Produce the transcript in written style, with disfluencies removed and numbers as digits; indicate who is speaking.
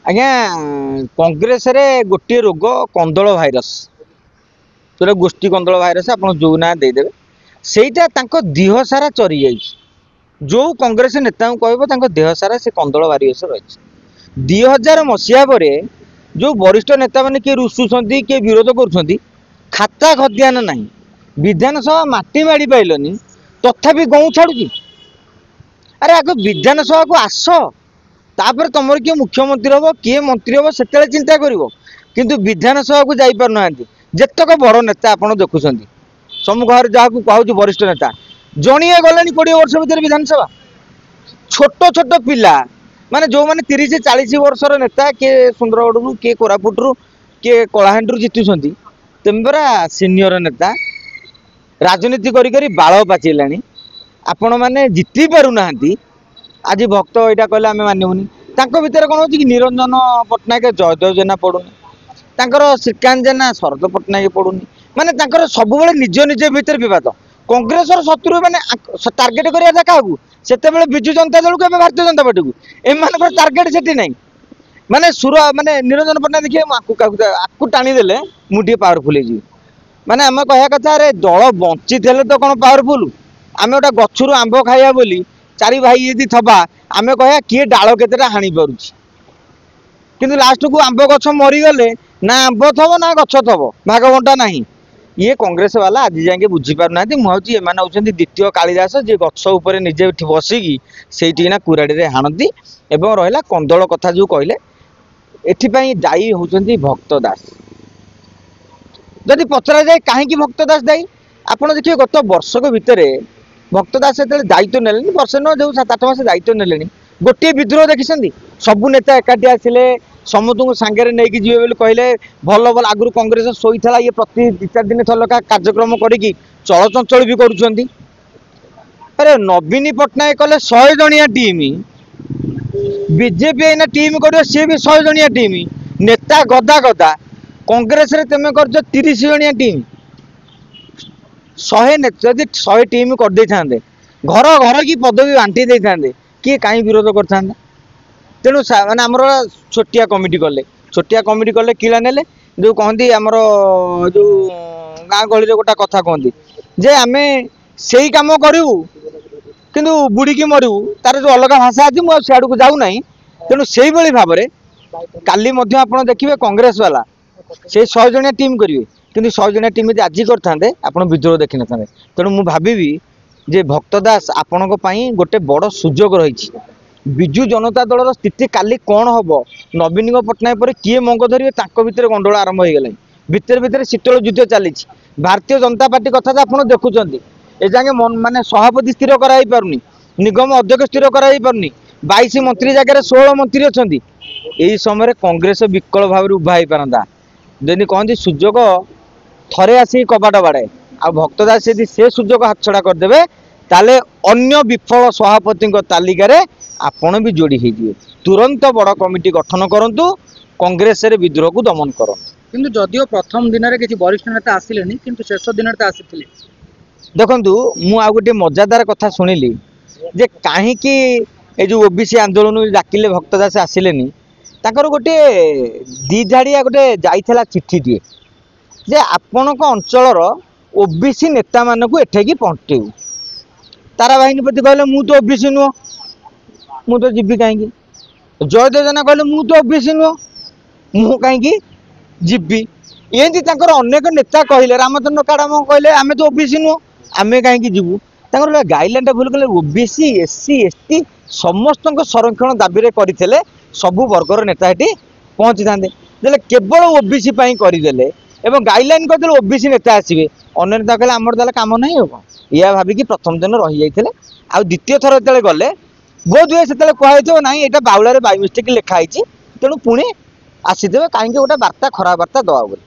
Speaker 1: आज्ञा कांग्रेस रे गोटे रोग कंदल भाइरस जो गोष्ठी कंदल भाइरस आप जो ना देदेवे सेटा देह सारा चरी जाइए जो कांग्रेस नेता कह देह सारा से कंदल भाइरस रही 2000 मसीहा पर जो वरिष्ठ नेता मैंने किए रुषुंट किए विरोध कर खाता खतियान ना विधानसभा मटी माड़ी पाइलनी तथापि गौ छाड़ू अरे आग विधानसभा को आस तापर तुम किए मुख्यमंत्री हम किए मंत्री हम से चिंता कर किंतु विधानसभा को जापर ना जितक बड़ नेता आप देखुं सम्मुख जहाँ कहूँ वरिष्ठ नेता जणिए गले 20 वर्ष भर विधानसभा छोट छोट पिला माने जो मैंने 30-40 वर्षर नेता किए सुंदरगढ़ किए कोरापुटू किए कलाहांडी जीतुंट तेम परा सीनियर नेता राजनीति करी बाल पाचिला आपण मैंने जीति पारना आज भक्त यहाँ कहले आम मानबूनी भितर कौन हो निरंजन पट्टनायक जयदेव जेना पड़ूनी श्रीकांत जेना शरद पट्टनायक पड़ूनी माने सब निज निज भितर विवाद कांग्रेस शत्रु मैंने टार्गेट करा क्या से विजु जनता दल को भारतीय जनता पार्टी को एम टार्गेट से ना माने सुर माने निरंजन पट्टनायक देखिए आपको टाणीदे मुझे पावरफुल हो माने आम कह कथा अरे दल बंची थे तो कौन पावरफुल आम गोटे गचर आंब खाइबा बोली 4 भाई यदि थबा आम कह किए डाल केतेटा हाणी पारुछि किंतु लास्ट को आंब गछ मरीगले ना आंब थब ना गछ थब भागवंटा ना ये कांग्रेस वाला आज जाए बुझीपार ना मुझे एम हूँ द्वितीय कालिदास जी गछ उपर निजे बसिकी से कुराड़ी हाणती एवं रहा कंदल कथा जो कहले एथिपाई दायी होती भक्त दास जदि पचरा जाए कहीं भक्त दास दायी आप देखिए गत वर्षक भितर भक्त दास जो दायित्व ने वर्ष न जो 7-8 मास दायित्व ने गोटे विद्रोह देखी सबू नेता एकाठी आसिले समस्त को सांगे नहीं जी कहले भल भल आगु कांग्रेस शोई था ये प्रति 2-4 दिन थलका कार्यक्रम करी चलचंचल भी करुँच अरे नवीन पट्टनायक कले 100 जणिया टीम बीजेपी एना टीम कर सी भी 100 जणिया टीम नेता गदा गदा कांग्रेस रे तुम कर 30 जणिया टीम 100 जदि 100 टीम कर दे था घर घर की पदवी बांटी दे था किए कहीं विरोध करता तेणु माने आमर छोटिया कमिटी कले किला ने जो कहती आमर जो गाँ गहली गोटा कथा कहती जे आमे से कम करूँ किंतु बुड़ी की मरू तार जो अलग भाषा अच्छी मुझे सियाड़ को जाऊना तेणु से भाव में काली आप देखिए कांग्रेस वाला से 100 जणिया टीम करेंगे किंतु 100 जणिया टीम आज करते आप विद्रोह देखी न था तेणु मुझे भावी जे भक्त दास आपण गोटे बड़ सुजोग रही विजु जनता दल स्थिति काली कौन हम नवीन पट्टनायक पर किए मंग धरे भितर गंडोल आरंभ हो गला भितर भितर शीतल युद्ध चली भारतीय जनता पार्टी कथा तो आप देखुं एजागे माने सभापति स्थिर कराई पारुनी निगम अध्यक्ष स्थिर कराई पारुनी 22 मंत्री जगह 16 मंत्री अच्छा यही समय कांग्रेस विकल भाव उभा हो पारता जमी कहती सुजोग थरे आसी कबाट बाड़े आ भक्तदास यदि से सुजोग हाथछड़ा करदे ताले अन्य विफल सभापति तालिकार आपण भी जोड़ी हो तुरंत बड़ कमिटी गठन करंतु कांग्रेस रे विद्रोह को दमन करंतु
Speaker 2: किंतु जदियो प्रथम दिन रे किछि वरिष्ठ नेता आसिलेनी किंतु शेष दिन रे आसिथिले
Speaker 1: देखंतु मु आ गोटे मजादार कथा सुनिली जे काहे कि ए जो ओबीसी आंदोलन डाकिले भक्तदास आसिलेनी ताकर गोटे दी झाड़िया गोटे जाइथला चिट्ठी दिए जे आपणक अंचलर ओबीसी नेता मानक एठेकी पहुँचेबू तारा बाहिनी प्रति कहले मु तो ओबीसी नुह मु तो जीवी कहीं जयदेव जेना कहले मु तो ओबीसी नुह मु कहीं जीवी एमती अनेक नेता कहले रामचंद्र काड़ाम कहले आम तो ओबीसी नुह आम कहीं जीवु गाइडलाइन भूल कले ओबीसी एससी एसटी समस्त संरक्षण दाबी करते सबू वर्गर नेता ये पहुँची था केवल ओबीसी करदे एवं गाइडलाइन करदे ओबीसी नेता आसवे अन्य नेता कहले आमर ताले काम नहीं हो या भाविकी प्रथम दिन रही जाते आ द्वितीय थर जो गले बोध हुए से कहते ना यहाँ बाउलार बाय मिस्टेक लिखाई तेणु पुणी आसीदे कहीं गोटे बार्ता खराब बार्ता दवा बोली